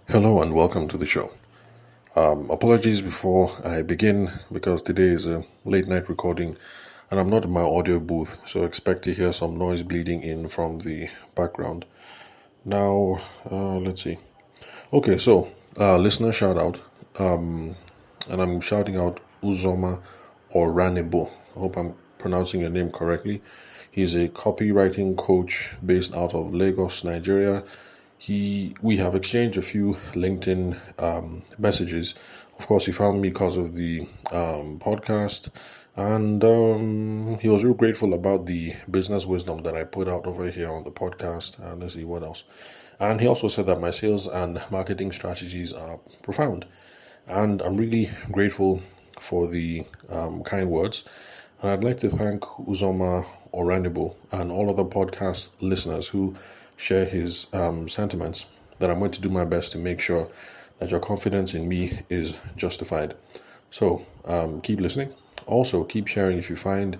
Hello and welcome to the show. Apologies before I begin because today is a late night recording and I'm not in my audio booth, so expect to hear some noise bleeding in from the background. Now, let's see. Okay, so listener shout out, and I'm shouting out Uzoma Oranebo. I hope I'm pronouncing your name correctly. He's a copywriting coach based out of Lagos, Nigeria. We have exchanged a few LinkedIn messages. Of course, he found me because of the podcast, and he was real grateful about the business wisdom that I put out over here on the podcast. And let's see what else. And he also said that my sales and marketing strategies are profound, and I'm really grateful for the kind words. And I'd like to thank Uzoma Oranebo and all other podcast listeners who share his sentiments, that I'm going to do my best to make sure that your confidence in me is justified. So keep listening. Also, keep sharing if you find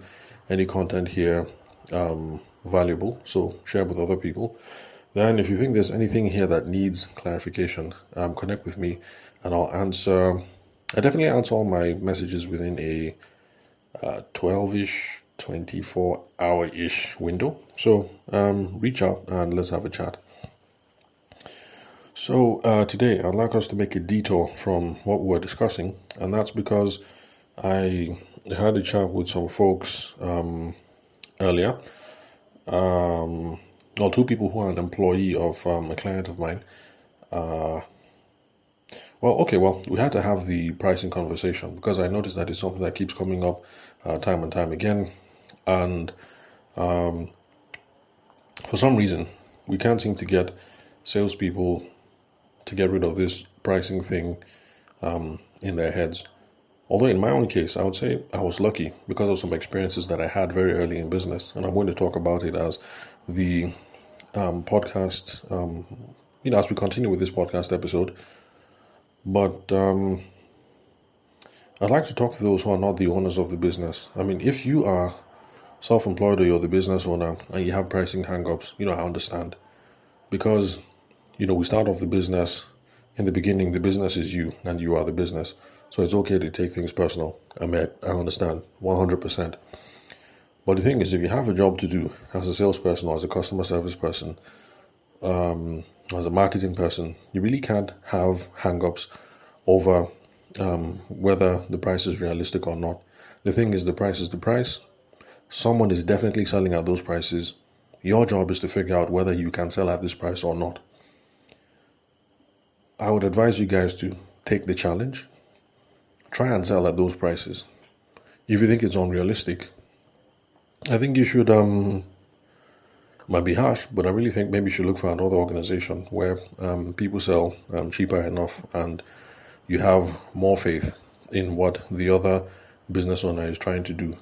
any content here valuable. So share with other people. Then, if you think there's anything here that needs clarification, connect with me and I'll answer. I definitely answer all my messages within a 12-ish, 24-hour-ish window. So reach out and let's have a chat. So today I'd like us to make a detour from what we're discussing, and that's because I had a chat with some folks earlier. Well, two people who are an employee of a client of mine. We had to have the pricing conversation because I noticed that it's something that keeps coming up time and time again. And for some reason, we can't seem to get salespeople to get rid of this pricing thing in their heads. Although in my own case, I would say I was lucky because of some experiences that I had very early in business. And I'm going to talk about it as the podcast, as we continue with this podcast episode. But I'd like to talk to those who are not the owners of the business. I mean, if you are self-employed or you're the business owner and you have pricing hang-ups, I understand. Because, we start off the business, in the beginning, the business is you and you are the business. So it's okay to take things personal. I mean, I understand 100%. But the thing is, if you have a job to do as a salesperson or as a customer service person, as a marketing person, you really can't have hang-ups over whether the price is realistic or not. The thing is, the price is the price. Someone is definitely selling at those prices. Your job is to figure out whether you can sell at this price or not. I would advise you guys to take the challenge. Try and sell at those prices. If you think it's unrealistic, I think you should, might be harsh, but I really think maybe you should look for another organization where people sell cheaper enough and you have more faith in what the other business owner is trying to do.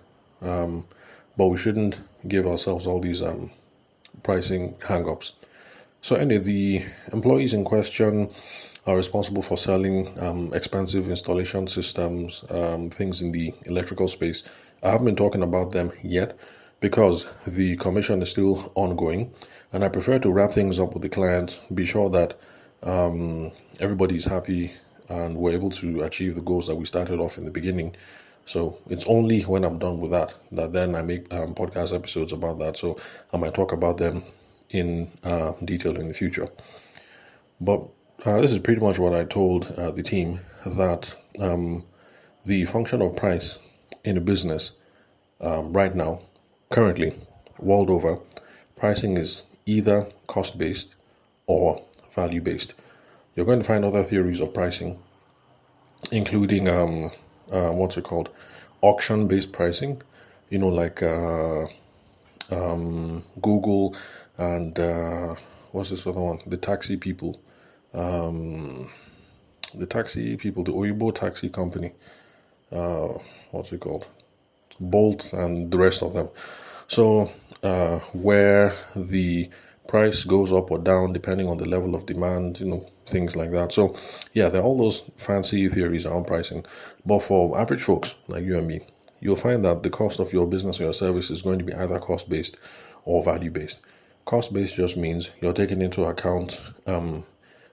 But we shouldn't give ourselves all these pricing hang-ups. So anyway, the employees in question are responsible for selling expensive installation systems, things in the electrical space. I haven't been talking about them yet because the commission is still ongoing, and I prefer to wrap things up with the client, be sure that everybody's happy and we're able to achieve the goals that we started off in the beginning. So it's only when I'm done with that then I make podcast episodes about that. So I might talk about them in detail in the future. But this is pretty much what I told the team, that the function of price in a business right now, currently, world over, pricing is either cost-based or value-based. You're going to find other theories of pricing, including auction-based pricing, like Google and what's this other one? The taxi people, the Oyibo taxi company, what's it called? Bolt and the rest of them. So where the price goes up or down depending on the level of demand, things like that. So yeah, there are all those fancy theories around pricing. But for average folks like you and me, you'll find that the cost of your business or your service is going to be either cost-based or value-based. Cost-based just means you're taking into account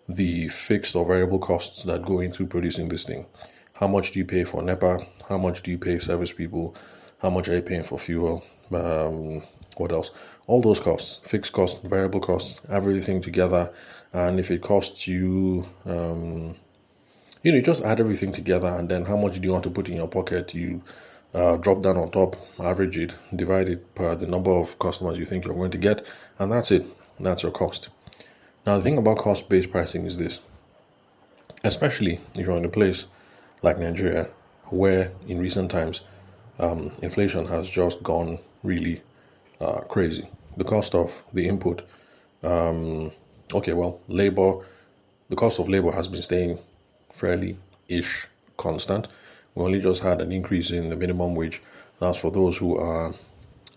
the fixed or variable costs that go into producing this thing. How much do you pay for NEPA? How much do you pay service people? How much are you paying for fuel? What else? All those costs, fixed costs, variable costs, everything together. And if it costs you, you just add everything together, and then how much do you want to put in your pocket? You drop down on top, average it, divide it per the number of customers you think you're going to get, and that's it. That's your cost. Now, the thing about cost-based pricing is this, especially if you're in a place like Nigeria, where in recent times, inflation has just gone really crazy. The cost of the input, labor, the cost of labor has been staying fairly-ish constant. We only just had an increase in the minimum wage. That's for those who are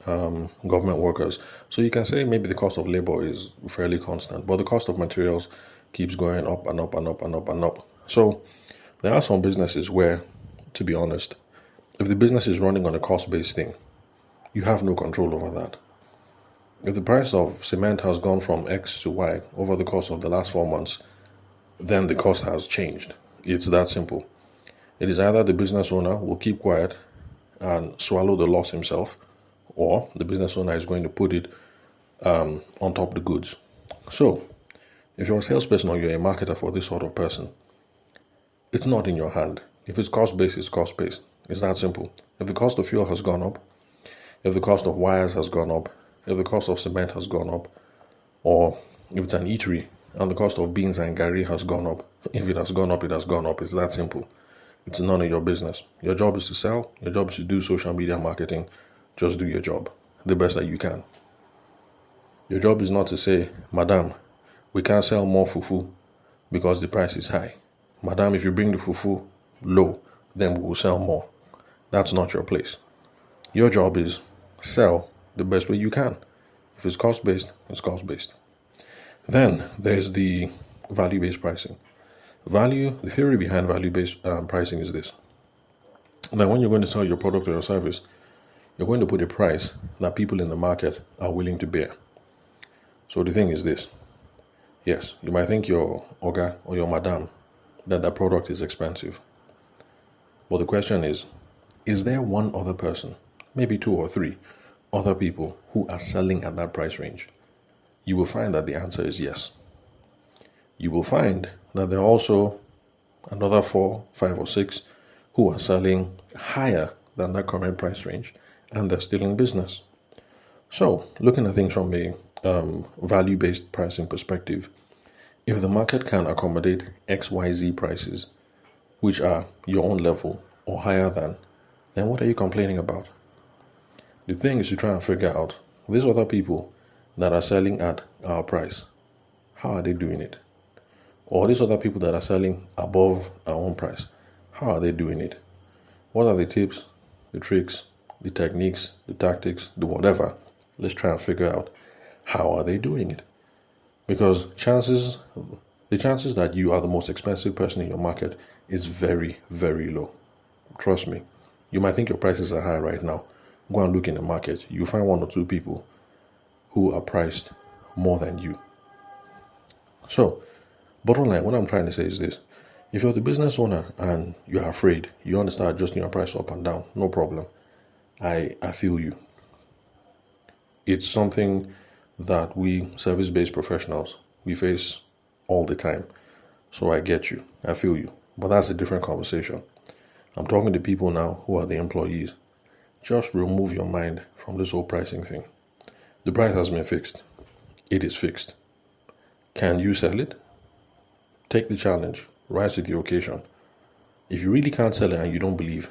government workers. So you can say maybe the cost of labor is fairly constant, but the cost of materials keeps going up and up and up and up and up. So there are some businesses where, to be honest, if the business is running on a cost-based thing, you have no control over that. If the price of cement has gone from X to Y over the course of the last 4 months, then the cost has changed. It's that simple. It is either the business owner will keep quiet and swallow the loss himself, or the business owner is going to put it on top of the goods. So, if you're a salesperson or you're a marketer for this sort of person, it's not in your hand. If it's cost-based, it's cost-based. It's that simple. If the cost of fuel has gone up, if the cost of wires has gone up, if the cost of cement has gone up, or if it's an eatery and the cost of beans and gari has gone up, if it has gone up, it has gone up. It's that simple. It's none of your business. Your job is to sell. Your job is to do social media marketing. Just do your job the best that you can. Your job is not to say, Madam, we can't sell more fufu because the price is high. Madam, if you bring the fufu low, then we will sell more. That's not your place. Your job is sell the best way you can. If it's cost-based, it's cost-based. Then there's the value-based pricing. The theory behind value-based pricing is this. That when you're going to sell your product or your service, you're going to put a price that people in the market are willing to bear. So the thing is this. Yes, you might think your Oga or your Madam that product is expensive. But the question is there one other person, maybe 2 or 3 other people who are selling at that price range? You will find that the answer is yes. You will find that there are also another 4, 5, or 6 who are selling higher than that current price range, and they're still in business. So, looking at things from a value-based pricing perspective, if the market can accommodate XYZ prices, which are your own level or higher than, then what are you complaining about? The thing is to try and figure out these other people that are selling at our price, how are they doing it? Or these other people that are selling above our own price, how are they doing it? What are the tips, the tricks, the techniques, the tactics, the whatever? Let's try and figure out how are they doing it. Because the chances that you are the most expensive person in your market is very, very low. Trust me. You might think your prices are high right now. Go and look in the market. You'll find 1 or 2 people who are priced more than you. So, bottom line, what I'm trying to say is this. If you're the business owner and you're afraid, you want to start adjusting your price up and down, no problem. I feel you. It's something that we service-based professionals, we face all the time. So I get you. I feel you. But that's a different conversation. I'm talking to people now who are the employees. Just remove your mind from this whole pricing thing. The price has been fixed. It is fixed. Can you sell it? Take the challenge. Rise to the occasion. If you really can't sell it and you don't believe,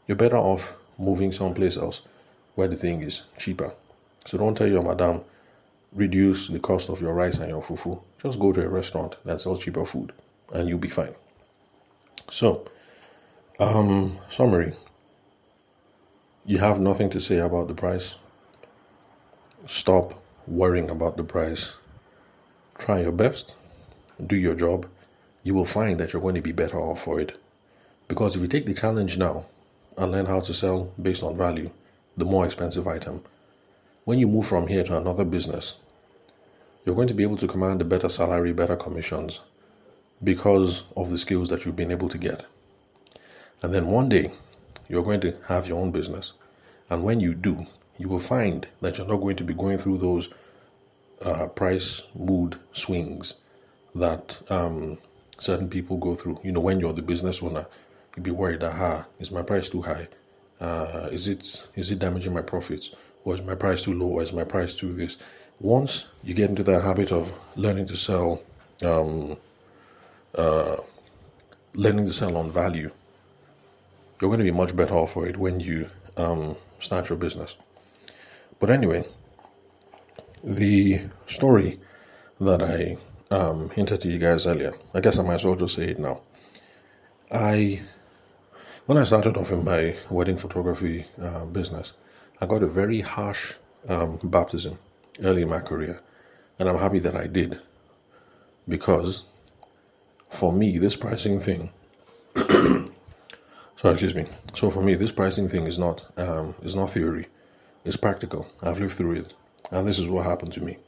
you're better off moving someplace else where the thing is cheaper. So don't tell your madam, reduce the cost of your rice and your fufu. Just go to a restaurant that sells cheaper food and you'll be fine. So, summary. You have nothing to say about the price. Stop worrying about the price. Try your best. Do your job. You will find that you're going to be better off for it. Because if you take the challenge now and learn how to sell based on value, the more expensive item, when you move from here to another business, you're going to be able to command a better salary, better commissions because of the skills that you've been able to get. And then one day, you're going to have your own business. And when you do, you will find that you're not going to be going through those price mood swings that certain people go through. When you're the business owner, you'll be worried, is my price too high? Is it damaging my profits? Or is my price too low? Or is my price too this? Once you get into the habit of learning to sell on value, you're going to be much better off for it when you start your business. But anyway, the story that I hinted to you guys earlier, I guess I might as well just say it now. When I started off in my wedding photography business, I got a very harsh baptism early in my career, and I'm happy that I did, because for me, this pricing thing. So for me, this pricing thing is not theory. It's practical. I've lived through it, and this is what happened to me.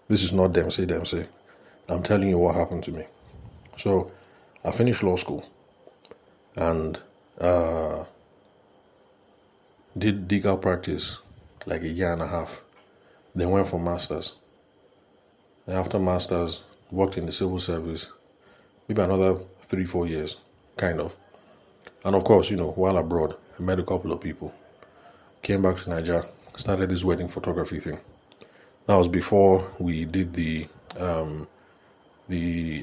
This is not them say. I'm telling you what happened to me. So I finished law school and did legal practice like a year and a half. Then went for masters. And after masters, worked in the civil service, maybe another 3-4 years, kind of. And of course, while abroad, I met a couple of people. Came back to Nigeria, started this wedding photography thing. That was before we did the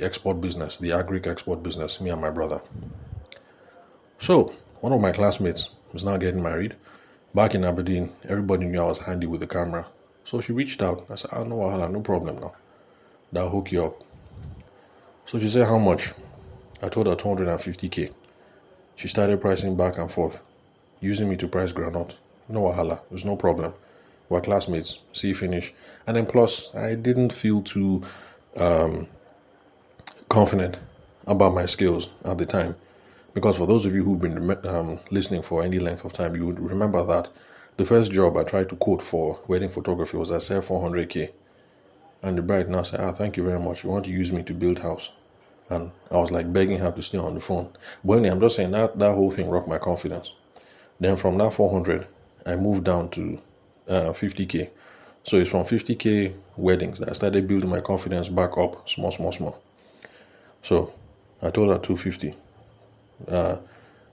export business, the agric export business, me and my brother. So one of my classmates was now getting married. Back in Aberdeen, everybody knew I was handy with the camera. So she reached out. I said, no problem now. I'll hook you up. So she said, how much? I told her 250K. She started pricing back and forth, using me to price granite. No wahala, there's no problem. We're classmates, see finish. And then plus, I didn't feel too confident about my skills at the time. Because for those of you who've been listening for any length of time, you would remember that the first job I tried to quote for wedding photography was I said 400K. And the bride now said, thank you very much. You want to use me to build house? And I was like begging her to stay on the phone. But anyway, I'm just saying that whole thing rocked my confidence. Then from that 400, I moved down to 50K. So it's from 50K weddings that I started building my confidence back up, small. So I told her 250.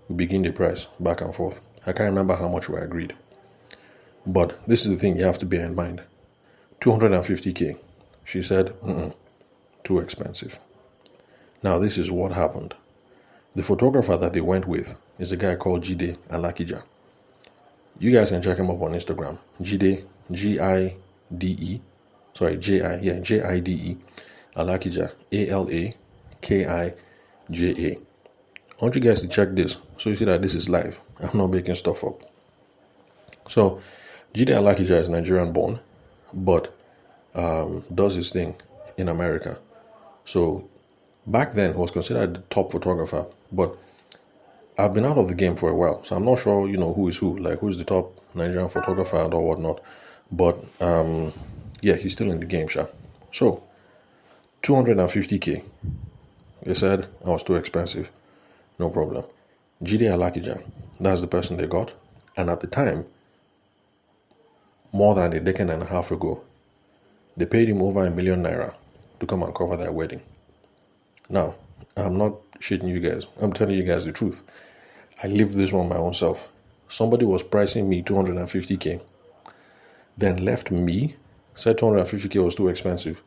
We begin the price back and forth. I can't remember how much we agreed. But this is the thing you have to bear in mind. 250K. She said, too expensive. Now, this is what happened. The photographer that they went with is a guy called Jide Alakija. You guys can check him up on Instagram. Jide, Jide, Alakija, Alakija. I want you guys to check this so you see that this is live. I'm not making stuff up. So, Jide Alakija is Nigerian born, but does his thing in America. So, back then, he was considered the top photographer, but I've been out of the game for a while, so I'm not sure, who is who, like who's the top Nigerian photographer and or whatnot. But he's still in the game, sure. So 250K. They said I was too expensive. No problem. Jide Alakija, that's the person they got. And at the time, more than a decade and a half ago, they paid him over ₦1 million to come and cover their wedding. Now, I'm not shitting you guys. I'm telling you guys the truth. I lived this one my own self. Somebody was pricing me 250K. Then left me, said 250K was too expensive.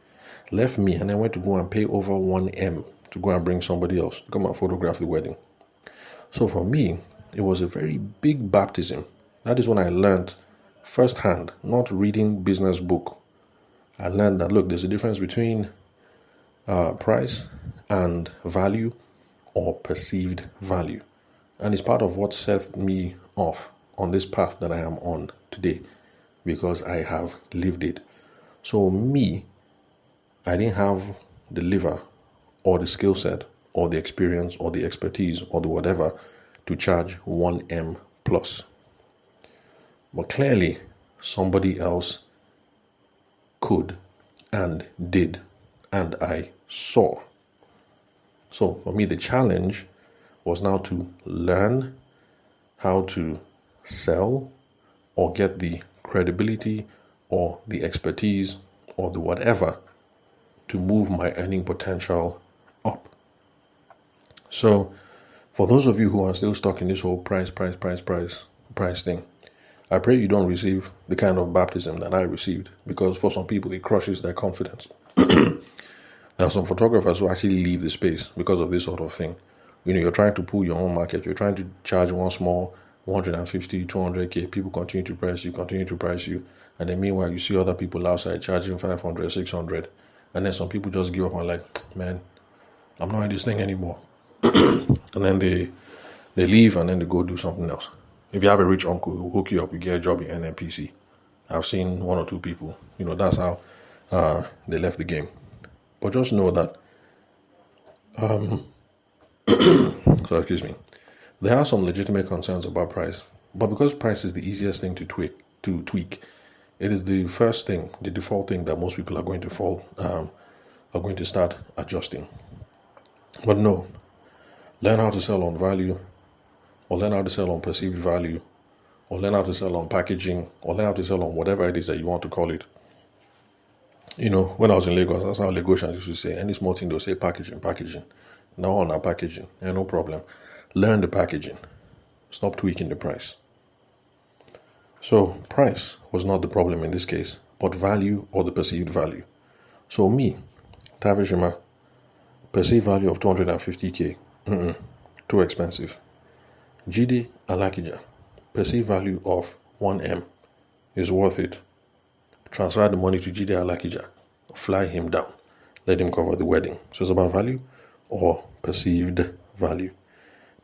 Left me and then went to go and pay over 1M to go and bring somebody else to come and photograph the wedding. So for me, it was a very big baptism. That is when I learned firsthand, not reading business book. I learned that, look, there's a difference between price and value or perceived value. And it's part of what set me off on this path that I am on today, because I have lived it. So me, I didn't have the liver or the skill set or the experience or the expertise or the whatever to charge 1M plus. But clearly somebody else could and did and I saw. So for me, the challenge was now to learn how to sell or get the credibility or the expertise or the whatever to move my earning potential up. So for those of you who are still stuck in this whole price thing, I pray you don't receive the kind of baptism that I received, because for some people it crushes their confidence. There are some photographers who actually leave the space because of this sort of thing. You're trying to pull your own market. You're trying to charge one small 150, 200K. People continue to price you. And then meanwhile, you see other people outside charging 500, 600. And then some people just give up and like, man, I'm not in this thing anymore. And then they leave and then they go do something else. If you have a rich uncle who hook you up, you get a job in NNPC. I've seen one or two people, that's how they left the game. But just know that, so excuse me, there are some legitimate concerns about price. But because price is the easiest thing to tweak, it is the first thing, the default thing that most people are going to start adjusting. But no, learn how to sell on value, or learn how to sell on perceived value, or learn how to sell on packaging, or learn how to sell on whatever it is that you want to call it. When I was in Lagos, that's how Lagosians used to say, any small thing they'll say packaging. Now on our packaging, no problem. Learn the packaging. Stop tweaking the price. So price was not the problem in this case, but value or the perceived value. So me, Tavishima, perceived value of 250K, too expensive. Jide Alakija, perceived value of 1M, is worth it. Transfer the money to Jide Alakija, fly him down, let him cover the wedding. So it's about value or perceived value.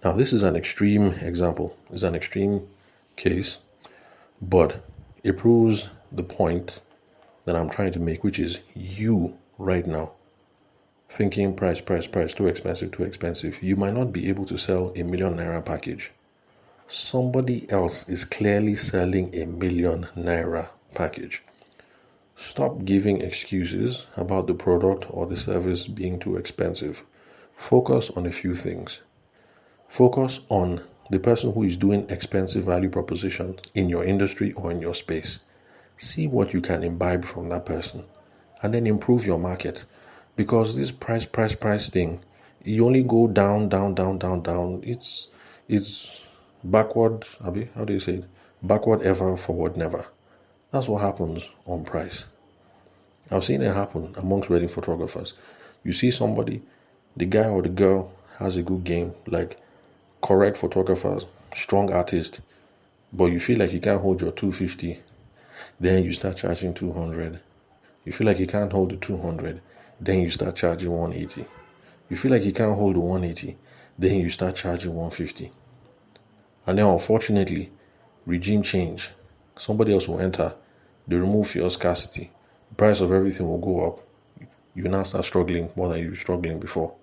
Now, this is an extreme example. It's an extreme case, but it proves the point that I'm trying to make, which is you right now thinking price, too expensive. You might not be able to sell a ₦1 million package. Somebody else is clearly selling a ₦1 million package. Stop giving excuses about the product or the service being too expensive. Focus on a few things. Focus on the person who is doing expensive value propositions in your industry or in your space. See what you can imbibe from that person and then improve your market. Because this price thing, you only go down. It's backward, Abi, how do you say it? Backward ever, forward never. That's what happens on price. I've seen it happen amongst wedding photographers. You see somebody, the guy or the girl has a good game, like correct photographers, strong artist, but you feel like you can't hold your 250, then you start charging 200. You feel like you can't hold the 200, then you start charging 180. You feel like you can't hold the 180, then you start charging 150. And then unfortunately, regime change. Somebody else will enter. They remove your scarcity. The price of everything will go up. You now start struggling more than you were struggling before.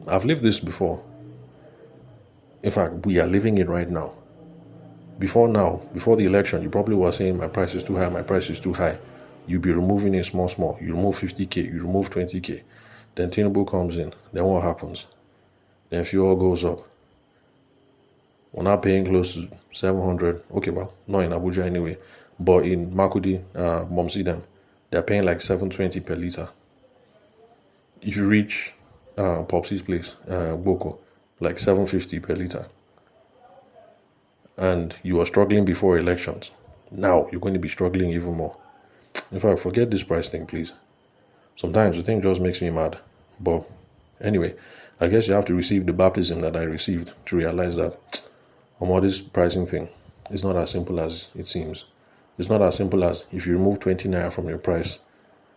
I've lived this before. In fact, we are living it right now. Before the election, you probably were saying my price is too high. You'll be removing it small. You remove 50K, you remove 20K. Then Tinubu comes in. Then what happens? Then fuel goes up. We're now paying close to 700. Okay, well, not in Abuja anyway. But in Makudi, Momsidem, they're paying like 720 per liter. If you reach Popsy's place, Boko, like 750 per liter. And you were struggling before elections. Now you're going to be struggling even more. In fact, forget this price thing, please. Sometimes the thing just makes me mad. But anyway, I guess you have to receive the baptism that I received to realize that this pricing thing is not as simple as it seems. It's not as simple as if you remove 20 naira from your price,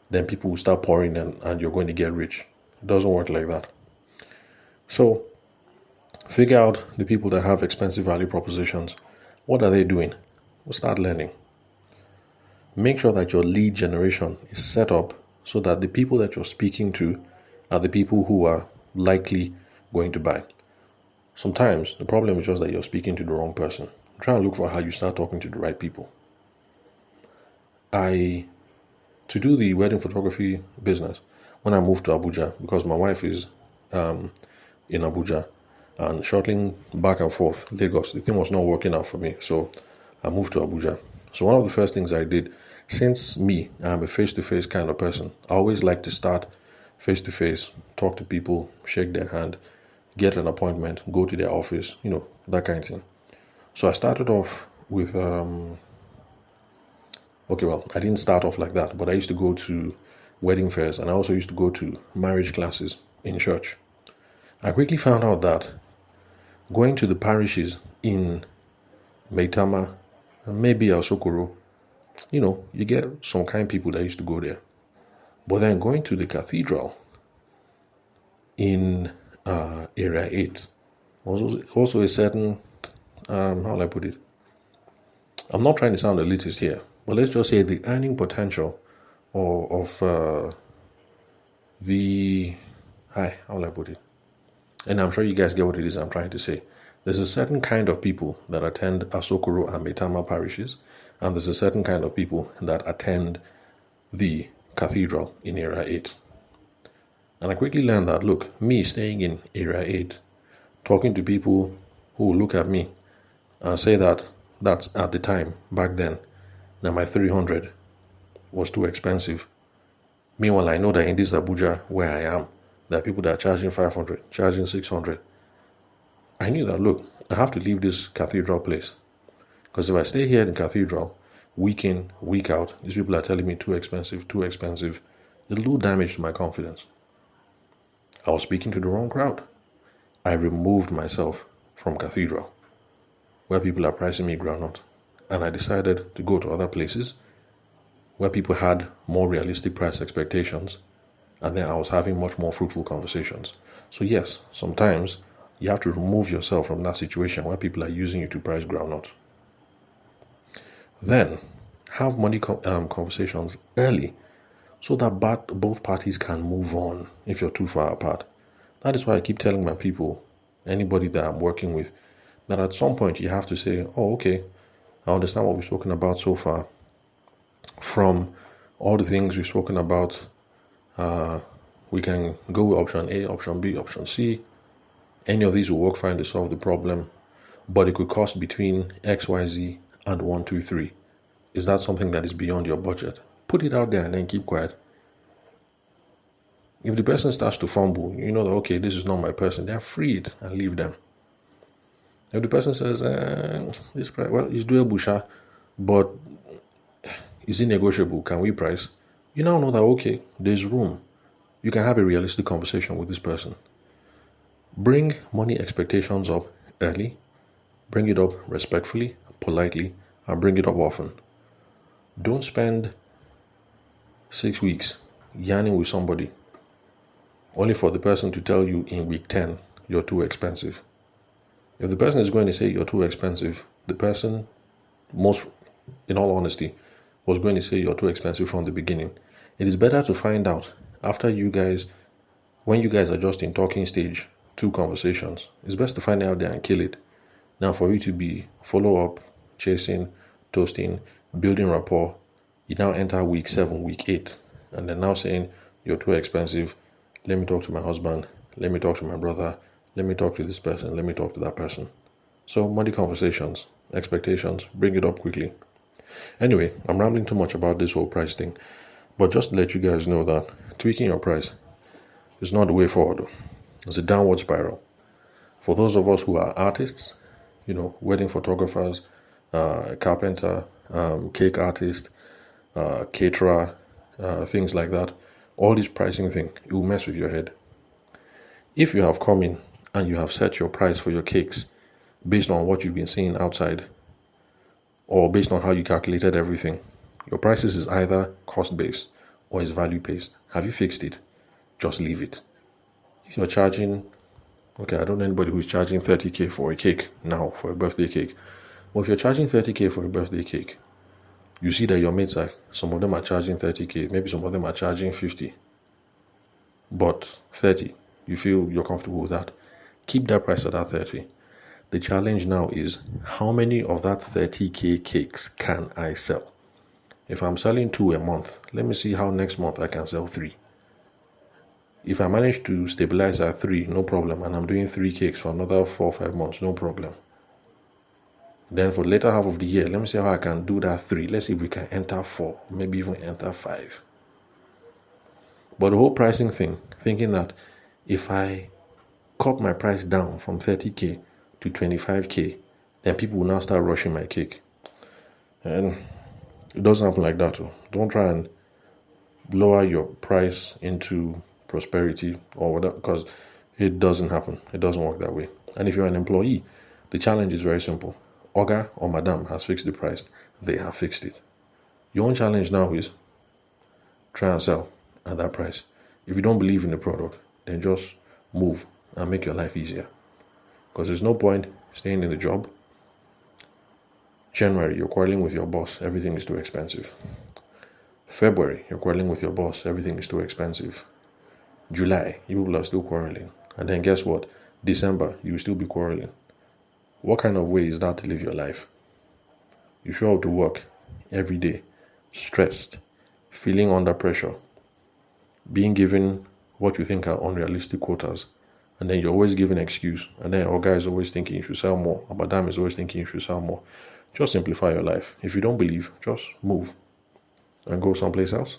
then people will start pouring and you're going to get rich. It doesn't work like that. So, figure out the people that have expensive value propositions. What are they doing? We'll start learning. Make sure that your lead generation is set up so that the people that you're speaking to are the people who are likely going to buy. Sometimes the problem is just that you're speaking to the wrong person. Try and look for how you start talking to the right people. to do the wedding photography business, when I moved to Abuja, because my wife is in Abuja, and shuttling back and forth Lagos, the thing was not working out for me. So I moved to Abuja. So one of the first things I did, since I'm a face-to-face kind of person, I always like to start face-to-face, talk to people, shake their hand, get an appointment, go to their office, that kind of thing. So I started off with, I didn't start off like that, but I used to go to wedding fairs, and I also used to go to marriage classes in church. I quickly found out that going to the parishes in Maitama, maybe Asokoro, you get some kind of people that used to go there. But then going to the cathedral in Area 8 was also a certain, how will I put it? I'm not trying to sound elitist here, but let's just say the earning potential of how will I put it? And I'm sure you guys get what it is I'm trying to say. There's a certain kind of people that attend Asokoro and Maitama parishes, and there's a certain kind of people that attend the cathedral in Area 8. And I quickly learned that, look, me staying in Area 8, talking to people who will look at me and say that that's at the time, back then, that my 300 was too expensive. Meanwhile, I know that in this Abuja where I am, there are people that are charging 500, charging 600. I knew that, look, I have to leave this cathedral place. Because if I stay here in cathedral, week in, week out, these people are telling me too expensive. It'll do damage to my confidence. I was speaking to the wrong crowd. I removed myself from cathedral, where people are pricing me groundnut. And I decided to go to other places where people had more realistic price expectations. And then I was having much more fruitful conversations. So yes, sometimes you have to remove yourself from that situation where people are using you to price groundnut. Then have money conversations early so that both parties can move on if you're too far apart. That is why I keep telling my people, anybody that I'm working with, that at some point you have to say, oh, okay, I understand what we've spoken about so far. From all the things we've spoken about, we can go with option A, option B, option C. Any of these will work fine to solve the problem, but it could cost between X, Y, Z and 1, 2, 3. Is that something that is beyond your budget? Put it out there and then keep quiet. If the person starts to fumble, you know that, okay, this is not my person, they're freed and leave them. If the person says, this price, well, it's doable, sure, but is it negotiable? Can we price? You now know that, okay, there's room. You can have a realistic conversation with this person. Bring money expectations up early, bring it up respectfully, politely, and bring it up often. Don't spend 6 weeks yarning with somebody only for the person to tell you in week 10 you're too expensive. If the person is going to say you're too expensive, the person, in all honesty, was going to say you're too expensive from the beginning. It is better to find out after when you guys are just in talking stage, 2 conversations. It's best to find out there and kill it. Now for you to be follow up, chasing, toasting, building rapport, you now enter week 7, week 8, and then now saying you're too expensive. Let me talk to my husband. Let me talk to my brother. Let me talk to this person. Let me talk to that person. So money conversations, expectations, bring it up quickly. Anyway, I'm rambling too much about this whole price thing, but just to let you guys know that tweaking your price is not the way forward. It's a downward spiral. For those of us who are artists, wedding photographers, carpenter, cake artist, caterer, things like that, all this pricing thing, it will mess with your head. If you have come in and you have set your price for your cakes based on what you've been seeing outside, or based on how you calculated everything, your prices is either cost-based or is value-based. Have you fixed it? Just leave it. If you're charging, I don't know anybody who's charging 30K for a cake now, for a birthday cake. Well, if you're charging 30K for a birthday cake, you see that your mates some of them are charging 30K, maybe some of them are charging 50, but 30, you feel you're comfortable with that. Keep that price at that 30. The challenge now is, how many of that 30K cakes can I sell? If I'm selling 2 a month, let me see how next month I can sell 3. If I manage to stabilize at 3, no problem, and I'm doing 3 cakes for another 4 or 5 months, no problem. Then for the later half of the year, let me see how I can do that 3. Let's see if we can enter 4, maybe even enter 5. But the whole pricing thing, thinking that if I cut my price down from 30K to 25K, then people will now start rushing my cake. And it doesn't happen like that. Don't try and lower your price into prosperity or whatever, because it doesn't happen. It doesn't work that way. And if you're an employee, the challenge is very simple. Oga or Madam has fixed the price. They have fixed it. Your own challenge now is try and sell at that price. If you don't believe in the product, then just move and make your life easier. Because there's no point staying in the job. January, you're quarreling with your boss. Everything is too expensive. February, you're quarreling with your boss. Everything is too expensive. July, you people are still quarreling. And then guess what? December, you will still be quarreling. What kind of way is that to live your life? You show up to work every day, stressed, feeling under pressure, being given what you think are unrealistic quotas, and then you're always giving an excuse, and then our guy is always thinking you should sell more, or Madam is always thinking you should sell more. Just simplify your life. If you don't believe, just move and go someplace else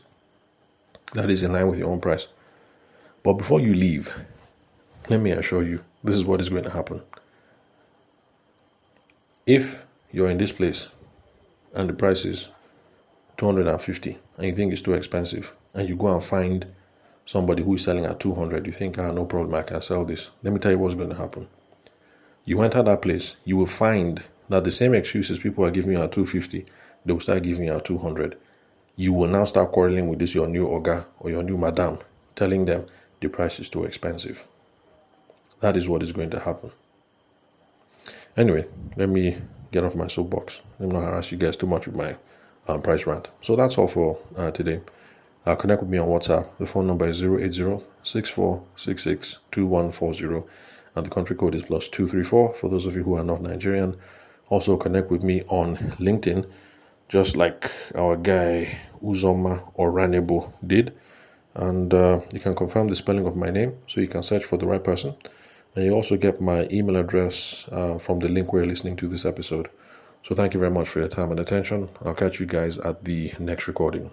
that is in line with your own price. But before you leave, let me assure you, this is what is going to happen. If you're in this place and the price is 250 and you think it's too expensive, and you go and find somebody who is selling at 200, you think, no problem, I can sell this. Let me tell you what's going to happen. You enter that place, you will find that the same excuses people are giving you at 250, they will start giving you at 200. You will now start quarreling with this your new Oga or your new Madam, telling them the price is too expensive. That is what is going to happen. Anyway, let me get off my soapbox. Let me not harass you guys too much with my price rant. So that's all for today. Connect with me on WhatsApp. The phone number is 080-6466-2140, and the country code is +234 for those of you who are not Nigerian. Also connect with me on LinkedIn, just like our guy Uzoma Oranebo did. And you can confirm the spelling of my name, so you can search for the right person. And you also get my email address from the link where you're listening to this episode. So thank you very much for your time and attention. I'll catch you guys at the next recording.